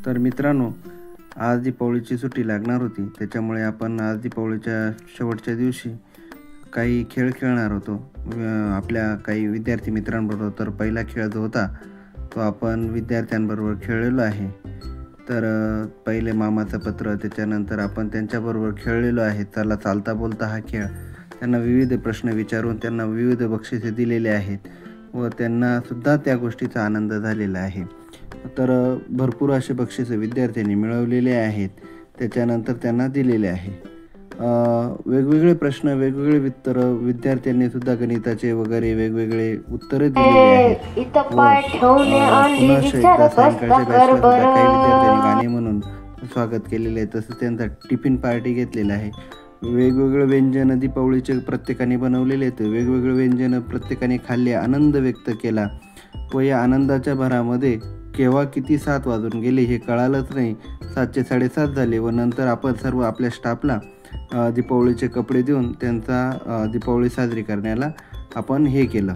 तर मित्रांनो, आज दीपावलीची सुट्टी लागणार होती, त्याच्यामुळे आपण आज दीपावलीच्या शेवटच्या दिवशी काही खेळ खेळणार होतो आपल्या काही विद्यार्थी मित्रांबरोबर. तर पहिला खेळ जो होता तो आपण विद्यार्थ्यांबरोबर खेळलेलो आहे. तर पहिले मामाचं पत्र, त्याच्यानंतर आपण त्यांच्याबरोबर खेळलेलो आहे. चला चालता बोलता हा खेळ. त्यांना विविध प्रश्न विचारून त्यांना विविध बक्षिसे दिलेले आहेत व त्यांनासुद्धा त्या गोष्टीचा आनंद झालेला आहे. तर भरपूर असे बक्षिसे विद्यार्थ्यांनी मिळवलेले आहेत, त्याच्यानंतर त्यांना दिलेले आहे. वेगवेगळे प्रश्न, वेगवेगळे विद्यार्थ्यांनी सुद्धा गणिताचे वगैरे वेगवेगळे उत्तरे दिलेली आहेत. पुन्हा एकदा सायंकाळच्या बॅचला काही विद्यार्थ्यांनी गाणे म्हणून स्वागत केलेले आहे. तसंच त्यांचा टिफिन पार्टी घेतलेला आहे. वेगवेगळे व्यंजन दीपावलीचे प्रत्येकाने बनवलेले आहेत. वेगवेगळे व्यंजन प्रत्येकाने खाल्ले, आनंद व्यक्त केला व या आनंदाच्या भरामध्ये केव्हा किती 7 वाजून गेले हे कळालंच नाही. 7चे 7:30 झाले व नंतर आपण सर्व आपल्या स्टाफला दीपावलीचे कपडे देऊन त्यांचा दीपावली साजरी करण्याला आपण हे केलं.